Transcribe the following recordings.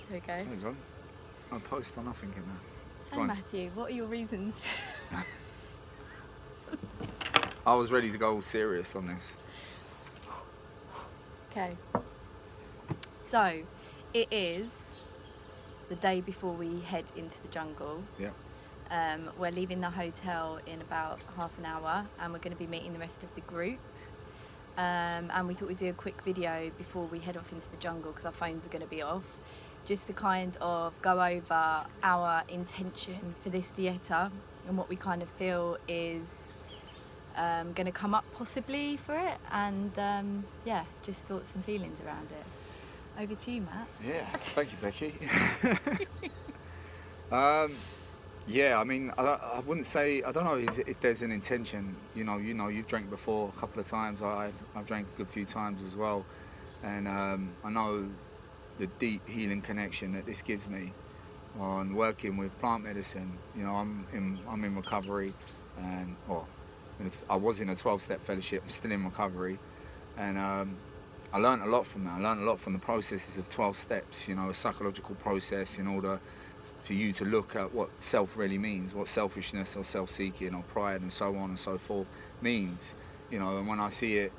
There you go. There you go. I'll post on nothing in there. So Matthew, what are your reasons? I was ready to go all serious on this. Okay. So, it is the day before we head into the jungle. Yeah. We're leaving the hotel in about half an hour, and we're going to be meeting the rest of the group. And we thought we'd do a quick video before we head off into the jungle, because our phones are going to be off, just to kind of go over our intention for this Dieta and what we kind of feel is going to come up possibly for it, and yeah, just thoughts and feelings around it. Over to you, Matt. Yeah, thank you, Becky. Yeah, I mean, I wouldn't say, I don't know if there's an intention. You know, you've drank before a couple of times. I've drank a good few times as well, and I know the deep healing connection that this gives me on working with plant medicine. You know, I'm in recovery, and I was in a 12-step fellowship. I'm still in recovery, and I learned a lot from that. I learned a lot from the processes of 12 steps. You know, a psychological process in order for you to look at what self really means, what selfishness or self-seeking or pride and so on and so forth means. You know, and when I see it,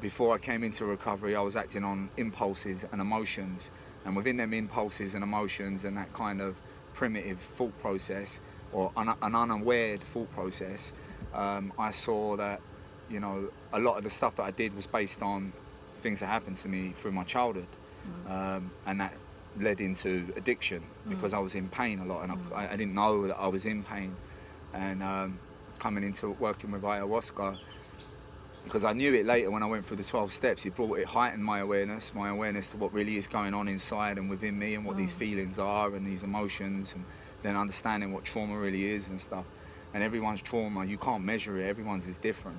before I came into recovery, I was acting on impulses and emotions, and within them impulses and emotions and that kind of primitive thought process, or an unaware thought process, I saw that, you know, a lot of the stuff that I did was based on things that happened to me through my childhood, and that led into addiction because I was in pain a lot, and I didn't know that I was in pain. And coming into working with ayahuasca, because I knew it later when I went through the 12 steps, it heightened my awareness to what really is going on inside and within me, and what these feelings are and these emotions, and then understanding what trauma really is and stuff. And everyone's trauma, you can't measure it, everyone's is different.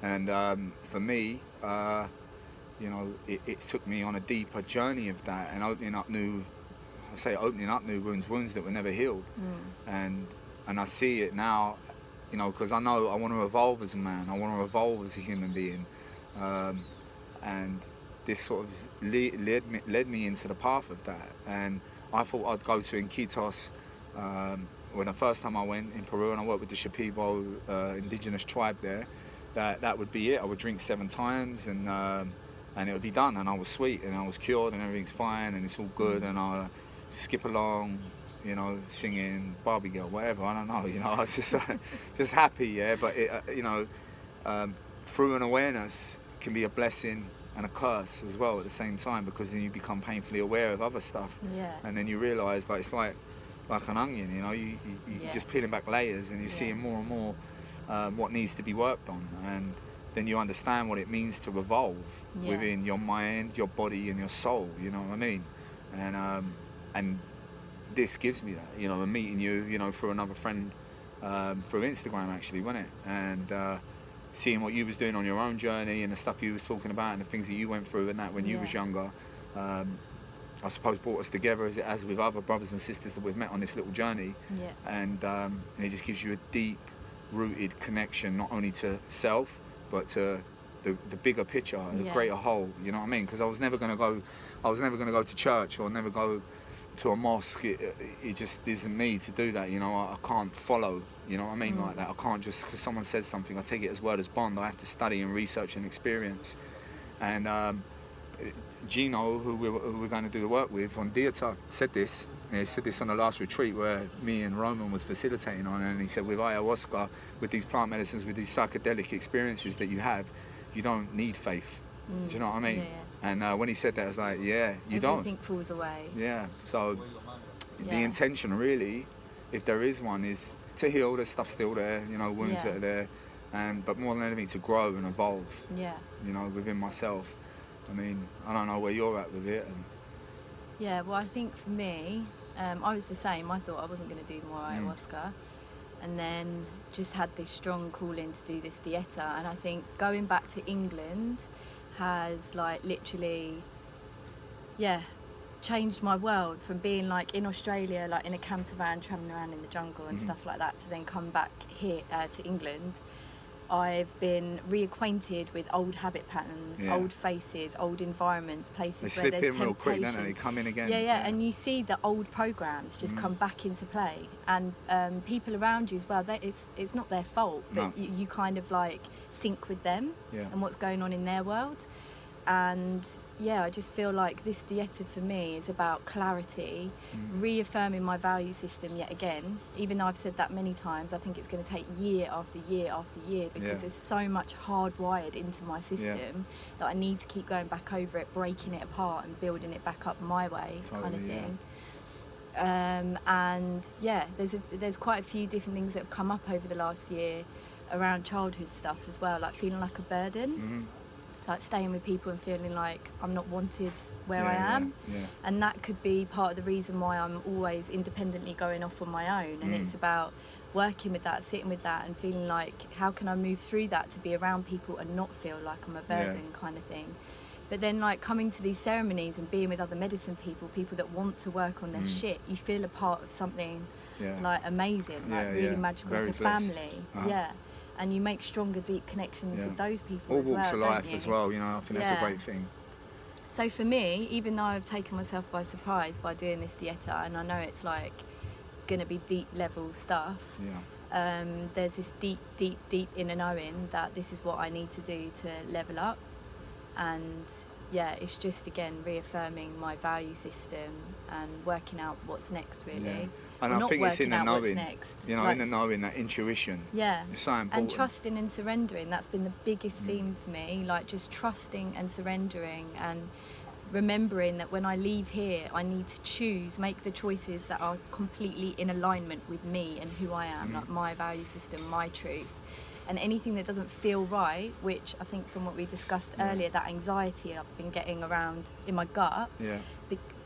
And for me, you know, it took me on a deeper journey of that, and opening up new wounds that were never healed. And I see it now, you know, because I know I want to evolve as a man, I want to evolve as a human being, and this sort of led me into the path of that. And I thought I'd go to Iquitos when the first time I went in Peru, and I worked with the Shipibo indigenous tribe there. That would be it. I would drink 7 times, and it would be done, and I was sweet, and I was cured, and everything's fine, and it's all good, and I skip along, you know, singing Barbie Girl, whatever, I don't know, you know, I was just happy, yeah. But it, you know, through an awareness can be a blessing and a curse as well at the same time, because then you become painfully aware of other stuff, and then you realise that it's like an onion, you know, you just peeling back layers, and you're seeing more and more what needs to be worked on, and then you understand what it means to evolve within your mind, your body, and your soul. You know what I mean? And this gives me that. You know, and meeting you, you know, through another friend, through Instagram actually, wasn't it? And seeing what you was doing on your own journey, and the stuff you was talking about, and the things that you went through, and that when you was younger, I suppose brought us together as with other brothers and sisters that we've met on this little journey. And it just gives you a deep rooted connection, not only to self, but to the bigger picture, the greater whole. You know what I mean? Because I was never going to go to church, or never go to a mosque. It just isn't me to do that. You know, I can't follow. You know what I mean? Like that. I can't just because someone says something, I take it as word as bond. I have to study and research and experience. And Gino, who we're going to do the work with on Dieta, said this. He said this on the last retreat where me and Roman was facilitating on, and he said with ayahuasca, with these plant medicines, with these psychedelic experiences that you have, you don't need faith. Do you know what I mean? And when he said that, I was like, yeah, you don't. Everything falls away. Yeah. So the intention really, if there is one, is to heal. There's stuff still there, you know, wounds that are there, but more than anything to grow and evolve. You know, within myself. I mean, I don't know where you're at with it. Yeah, well, I think for me, I was the same. I thought I wasn't going to do more ayahuasca, and then just had this strong calling to do this Dieta. And I think going back to England has like literally, changed my world from being like in Australia, like in a camper van traveling around in the jungle and stuff like that, to then come back here to England. I've been reacquainted with old habit patterns, old faces, old environments, places where there's temptation. They slip in real quick, don't they? Come in again. Yeah, and you see the old programs just come back into play, and people around you as well. It's not their fault, but you kind of like sync with them and what's going on in their world. And yeah, I just feel like this Dieta for me is about clarity, reaffirming my value system yet again. Even though I've said that many times, I think it's going to take year after year after year, because there's so much hardwired into my system that I need to keep going back over it, breaking it apart and building it back up my way, kind of thing. And yeah, there's quite a few different things that have come up over the last year around childhood stuff as well, like feeling like a burden. Like staying with people and feeling like I'm not wanted where I am. And that could be part of the reason why I'm always independently going off on my own. And it's about working with that, sitting with that and feeling like, how can I move through that to be around people and not feel like I'm a burden, kind of thing. But then like coming to these ceremonies and being with other medicine people that want to work on their shit, you feel a part of something like amazing, like really magical, like a family. And you make stronger, deep connections with those people all as well, walks of life as well, you know. I think that's a great thing. So for me, even though I've taken myself by surprise by doing this Dieta, and I know it's like going to be deep level stuff, there's this deep inner knowing that this is what I need to do to level up. And yeah, it's just again reaffirming my value system and working out what's next, really. And I think it's in the knowing, you know, in the knowing, that intuition. It's so important. And trusting and surrendering, that's been the biggest theme for me, like just trusting and surrendering and remembering that when I leave here, I need to choose, make the choices that are completely in alignment with me and who I am, like my value system, my truth. And anything that doesn't feel right, which I think from what we discussed earlier, that anxiety I've been getting around in my gut,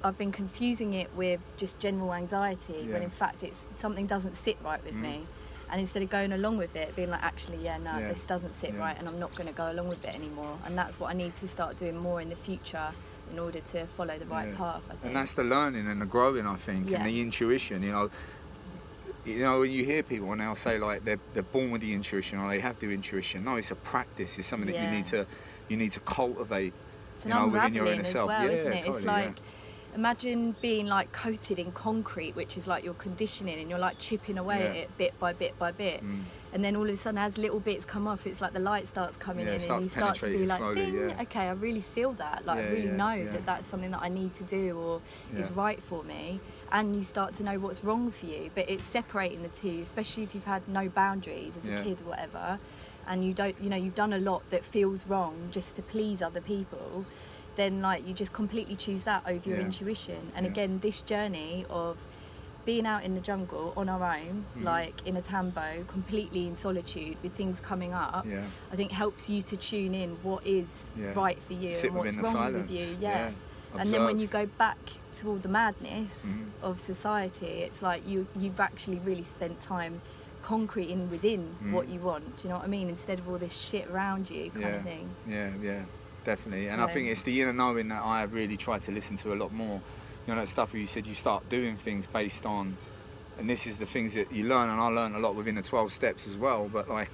I've been confusing it with just general anxiety, when in fact it's something doesn't sit right with me. And instead of going along with it, being like, actually, this doesn't sit right and I'm not going to go along with it anymore. And that's what I need to start doing more in the future in order to follow the right path, I think. And that's the learning and the growing, I think, and the intuition, you know. You know, when you hear people and they'll say like they're born with the intuition or they have the intuition. No, it's a practice. It's something that you need to cultivate. It's an unraveling as well, isn't it? Totally, it's like imagine being like coated in concrete, which is like your conditioning, and you're like chipping away at it bit by bit by bit. And then all of a sudden, as little bits come off, it's like the light starts coming in, and you start to be like, slowly, ding, okay, I really feel that. Like I really know that that's something that I need to do or is right for me. And you start to know what's wrong for you, but it's separating the two, especially if you've had no boundaries as a kid or whatever, and you don't, you know, you've done a lot that feels wrong just to please other people, then like you just completely choose that over your intuition. And again, this journey of being out in the jungle on our own, like in a tambo, completely in solitude with things coming up, I think helps you to tune in what is right for you and what's wrong with you. And then when you go back to all the madness of society, it's like you've actually really spent time concreting within what you want. Do you know what I mean? Instead of all this shit around you, kind of thing. Definitely. And I think it's the inner knowing that I really try to listen to a lot more. You know, that stuff where you said you start doing things based on, and this is the things that you learn, and I learned a lot within the 12 steps as well, but like,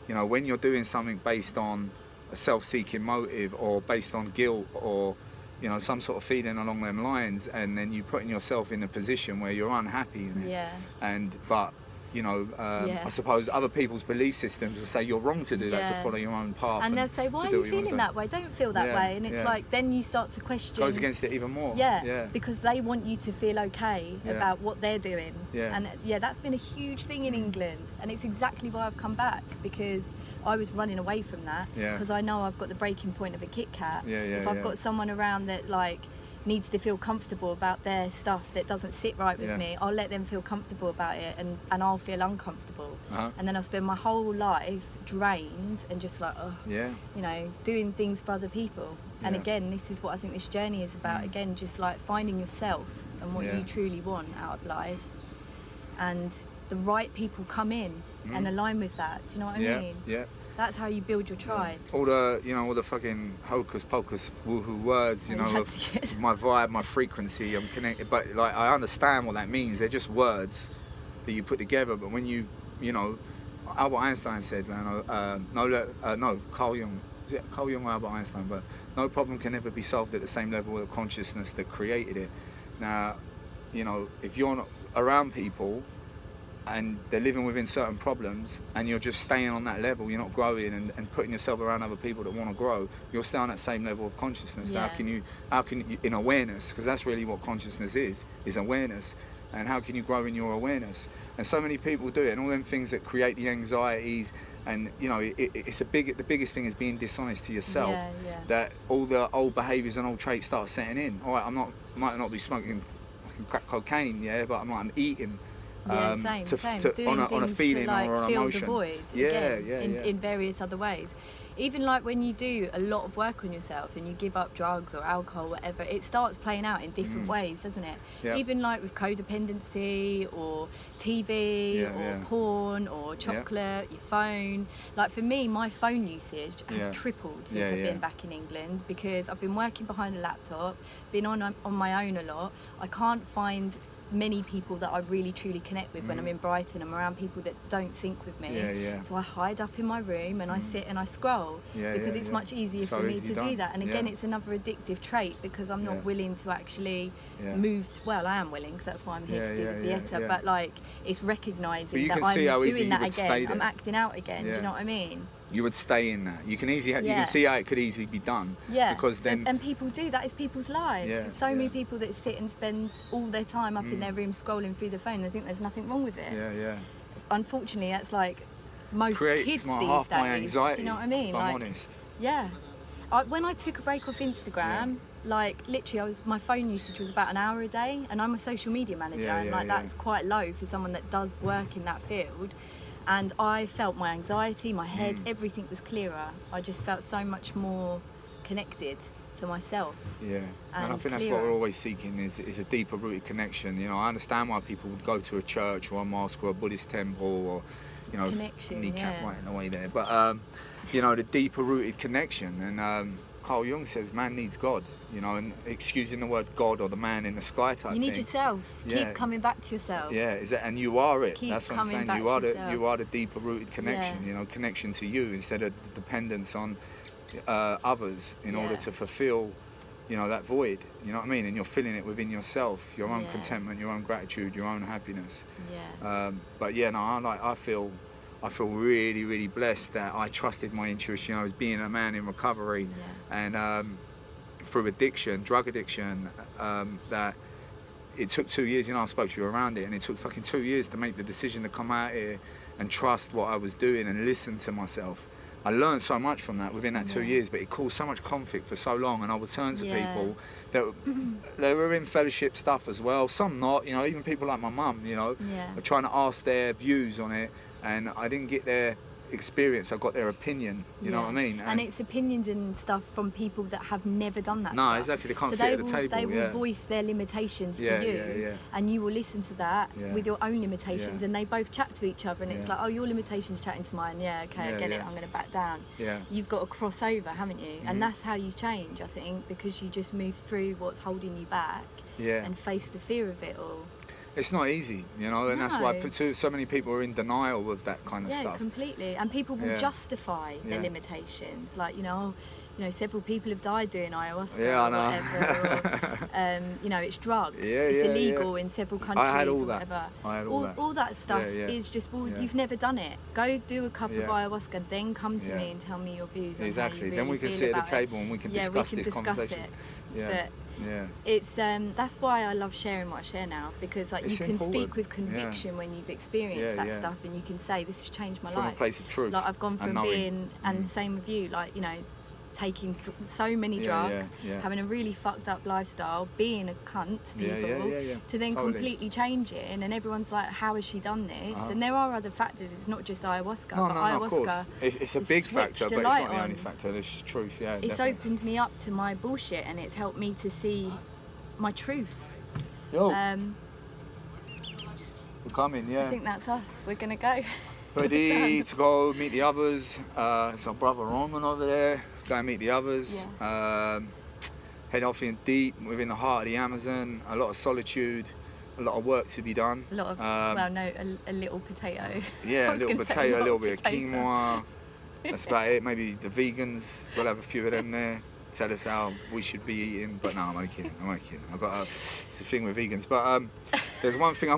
you know, when you're doing something based on a self-seeking motive or based on guilt or, you know, some sort of feeling along them lines, and then you putting yourself in a position where you're unhappy in it. But you know, I suppose other people's belief systems will say you're wrong to do that, to follow your own path. And they'll say, why are you feeling that way? Don't feel that way. And it's like, then you start to question. Goes against it even more. Because they want you to feel okay about what they're doing. And that's been a huge thing in England. And it's exactly why I've come back, because I was running away from that. Because I know I've got the breaking point of a Kit Kat. If I've got someone around that like needs to feel comfortable about their stuff that doesn't sit right with me, I'll let them feel comfortable about it, and I'll feel uncomfortable. And then I'll spend my whole life drained and just like, you know, doing things for other people. And again, this is what I think this journey is about. Again, just like finding yourself and what you truly want out of life, and the right people come in and align with that. Do you know what I mean? That's how you build your tribe. All the, you know, all the fucking hocus pocus woohoo words, you know, of my vibe, my frequency, I'm connected. But like, I understand what that means. They're just words that you put together. But when you know, Albert Einstein said, man, Carl Jung, is it Carl Jung or Albert Einstein? But no problem can ever be solved at the same level of consciousness that created it. Now, you know, if you're not around people and they're living within certain problems and you're just staying on that level, you're not growing and putting yourself around other people that want to grow, you'll stay on that same level of consciousness. Yeah. How can you, in awareness, because that's really what consciousness is awareness. And how can you grow in your awareness? And so many people do it, and all them things that create the anxieties, and you know, the biggest thing is being dishonest to yourself. Yeah. That all the old behaviours and old traits start setting in. All right, might not be smoking fucking crack cocaine, yeah, but I'm eating. Same. Doing on a things feeling to, like, or an fill emotion. the void in various other ways. Even like when you do a lot of work on yourself and you give up drugs or alcohol, whatever, it starts playing out in different ways, doesn't it? Yeah. Even like with codependency or TV or porn or chocolate, your phone. Like for me, my phone usage has tripled since I've been back in England, because I've been working behind a laptop, been on my own a lot. I can't find many people that I really truly connect with when I'm in Brighton. I'm around people that don't sync with me, so I hide up in my room and I sit and I scroll, because it's much easier for me to do that. And again, it's another addictive trait, because I'm not willing to actually move. Well, I am willing, because that's why I'm here to do the Dieta, but like, it's recognising that I'm doing that again, I'm acting out again. Do you know what I mean? You would stay in that. You can easily, you can see how it could easily be done. Yeah. Because then, and people do that. It's people's lives. There's so many people that sit and spend all their time up in their room scrolling through the phone. They think there's nothing wrong with it. Yeah. Unfortunately, that's like most kids these half days. My anxiety, do you know what I mean? If I'm honest. Yeah. When I took a break off Instagram, like literally, my phone usage was about an hour a day, and I'm a social media manager, and that's quite low for someone that does work in that field. And I felt my anxiety, my head, everything was clearer. I just felt so much more connected to myself. Yeah, and I think that's what we're always seeking, is a deeper rooted connection. You know, I understand why people would go to a church or a mosque or a Buddhist temple, or, you know, kneecap right in the way there. But, you know, the deeper rooted connection. And Carl Jung says man needs God, you know, and excusing the word God or the man in the sky type thing. You need yourself. Keep coming back to yourself. Yeah, and you are it. Keep that's what I'm saying. You are the deeper rooted connection. You know, connection to you instead of dependence on others in order to fulfill, you know, that void. You know what I mean? And you're filling it within yourself, your own contentment, your own gratitude, your own happiness. Yeah. But yeah, no, I feel really, really blessed that I trusted my intuition. I was being a man in recovery, and through addiction, drug addiction, that it took 2 years. You know, I spoke to you around it, and it took fucking 2 years to make the decision to come out here and trust what I was doing and listen to myself. I learned so much from that within that 2 years, but it caused so much conflict for so long. And I would turn to people that they were in fellowship stuff as well, some not, you know, even people like my mum, you know, were trying to ask their views on it, and I didn't get their experience, I got their opinion, you know what I mean? And it's opinions and stuff from people that have never done that stuff. Exactly, they can't sit at the table. They will voice their limitations to you, and you will listen to that with your own limitations, and they both chat to each other, and it's like, oh, your limitations chatting to mine, I get it, I'm going to back down. You've got to cross over, haven't you? And that's how you change, I think, because you just move through what's holding you back and face the fear of it all. It's not easy, you know, and that's why so many people are in denial with that kind of stuff. Yeah, completely. And people will justify their limitations, like, you know, several people have died doing ayahuasca or whatever, or, you know, it's drugs, it's illegal in several countries. I had all or that. whatever. I had all that. All that stuff is just, you've never done it. Go do a cup of ayahuasca, then come to me and tell me your views on how you really then we can feel sit about at the table and we can discuss this conversation. But it's that's why I love sharing what I share now, because like, you can speak with conviction when you've experienced that stuff, and you can say, this has changed my life. From a place of truth. Like, I've gone from being, and same with you, like, you know, taking so many drugs, having a really fucked up lifestyle, being a cunt to people, to then completely change it, and everyone's like, how has she done this? And there are other factors, it's not just ayahuasca, but ayahuasca, of course. It's a big factor, but it's not the only factor. There's truth. It's opened me up to my bullshit, and it's helped me to see my truth. We're coming. I think that's us. We're gonna go. Ready to go meet the others. It's our brother Roman over there. Go and meet the others. Head off in deep within the heart of the Amazon. A lot of solitude. a lot of work to be done. A lot of, well, no, a little potato. Yeah, I a was little gonna say potato, a little of bit of potato. quinoa. That's about it. Maybe the vegans, we'll have a few of them there. Tell us how we should be eating. But no, I'm only kidding. I've got it's a thing with vegans. But there's one thing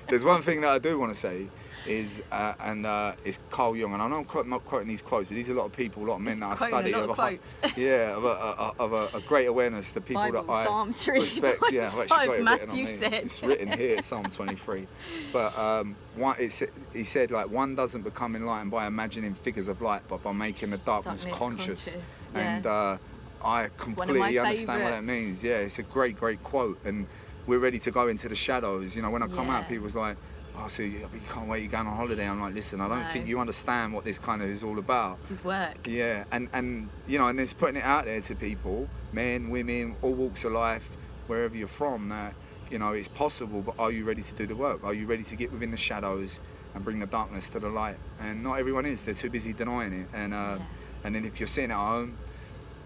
there's one thing that I do want to say is, it's Carl Jung, and I know I'm not quoting these quotes, but these are a lot of people, a lot of men that I study. Of a great awareness, the people Bible, that I Psalm 3, respect. Yeah, I've actually got it written Matthew on me. said. It's written here, Psalm 23. But he said, like, one doesn't become enlightened by imagining figures of light, but by making the darkness conscious. Yeah. And I completely understand what that means. Yeah, it's a great quote. And we're ready to go into the shadows. You know, when I come out, people's like, oh, so you can't wait, you're going on holiday. I'm like, listen, I don't think you understand what this kind of is all about. It's his work. Yeah, and you know, and it's putting it out there to people, men, women, all walks of life, wherever you're from, that, you know, it's possible, but are you ready to do the work? Are you ready to get within the shadows and bring the darkness to the light? And not everyone is. They're too busy denying it. And then if you're sitting at home,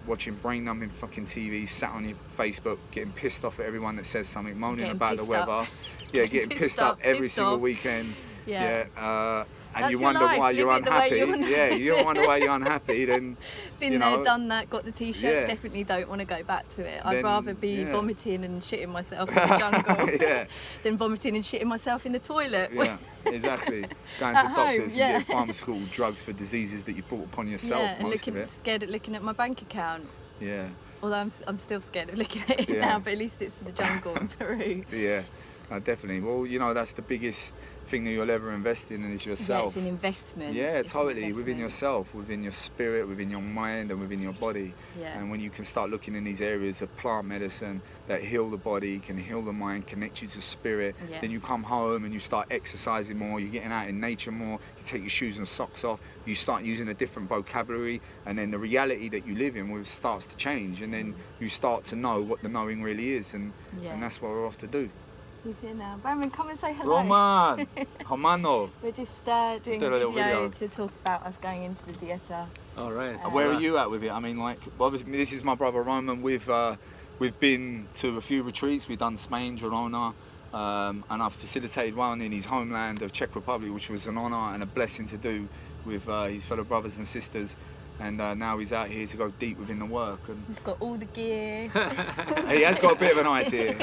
watching brain-numbing fucking TV, sat on your Facebook, getting pissed off at everyone that says something, moaning about the weather. Yeah, getting pissed up every single weekend. Yeah. And that's you wonder why you're unhappy. Yeah, you wonder why you're unhappy. Then been there, done that, got the t-shirt. Definitely don't want to go back to it. I'd rather be vomiting and shitting myself in the jungle than vomiting and shitting myself in the toilet. Yeah, exactly. Going to doctors and getting pharmaceutical drugs for diseases that you brought upon yourself. Yeah, and scared at looking at my bank account. Yeah. Although I'm still scared of looking at it now, but at least it's for the jungle in Peru. Yeah, definitely. Well, you know, that's the biggest thing that you'll ever invest in is yourself. Yeah, it's an investment. Yeah, totally. Within yourself, within your spirit, within your mind, and within your body. Yeah. And when you can start looking in these areas of plant medicine that heal the body, can heal the mind, connect you to spirit, then you come home and you start exercising more, you're getting out in nature more, you take your shoes and socks off, you start using a different vocabulary, and then the reality that you live in with starts to change, and then you start to know what the knowing really is, and that's what we're off to do. He's here now. Roman, come and say hello. Roman! Hermano! We're just doing a video to talk about us going into the Dieta. All right. Where are you at with it? I mean, like, obviously, this is my brother Roman. We've been to a few retreats. We've done Spain, Chaka-Runa, and I've facilitated one in his homeland of Czech Republic, which was an honour and a blessing to do with his fellow brothers and sisters. And now he's out here to go deep within the work. And he's got all the gear. He has got a bit of an idea.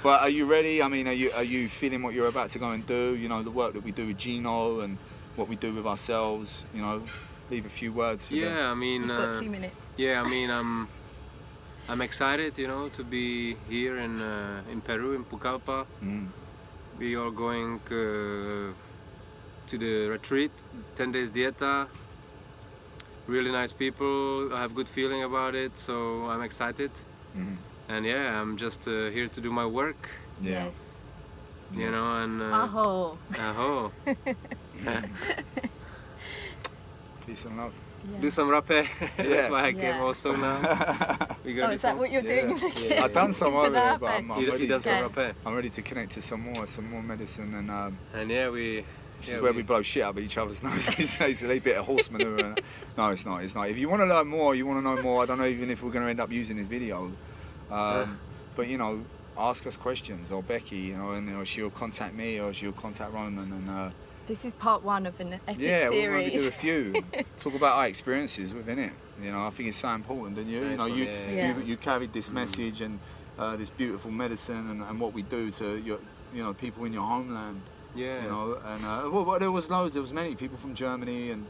But are you ready? I mean, are you feeling what you're about to go and do? You know, the work that we do with Gino and what we do with ourselves. You know, leave a few words for them. I mean, you've got 2 minutes. Yeah, I mean, I'm excited, you know, to be here in Peru, in Pucallpa. We are going to the retreat, 10 days Dieta. Really nice people. I have good feeling about it, so I'm excited. And yeah, I'm just here to do my work. Yes. You know, and aho. Aho. Peace and love. Do some rapé. That's why I came also now. Is that what you're doing? I've done some over there, but I'm ready. I'm ready to connect to some more medicine, and yeah, this is where we blow shit up each other's noses. It's a bit of horse manure. No, it's not. If you want to learn more, you want to know more, I don't know even if we're going to end up using this video. But, you know, ask us questions, or Becky, you know, and she'll contact me, or she'll contact Roman. And this is part 1 of an epic series. Yeah, we're going to do a few. Talk about our experiences within it. You know, I think it's so important. And you know, you carried this message and this beautiful medicine and what we do to your, people in your homeland. Yeah. You know, and well, there was loads. There was many people from Germany, and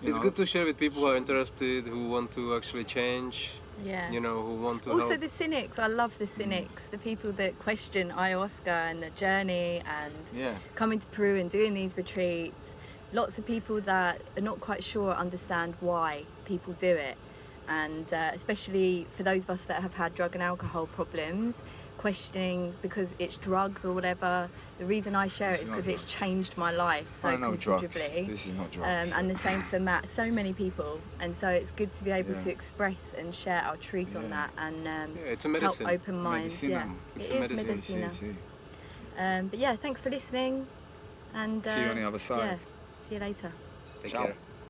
it's good to share with people who are interested, who want to actually change. Yeah. You know, who want to also help. The cynics. I love the cynics, the people that question ayahuasca and the journey and coming to Peru and doing these retreats. Lots of people that are not quite sure understand why people do it, and especially for those of us that have had drug and alcohol problems, questioning because it's drugs or whatever. The reason I share it is because it's changed my life so considerably. This is not drugs. And the same for Matt, so many people, and so it's good to be able to express and share our truth on that, and it's a medicine. help open minds. Medicina. It's it a is medicine. But yeah, thanks for listening, and see you on the other side. See you later. Take care.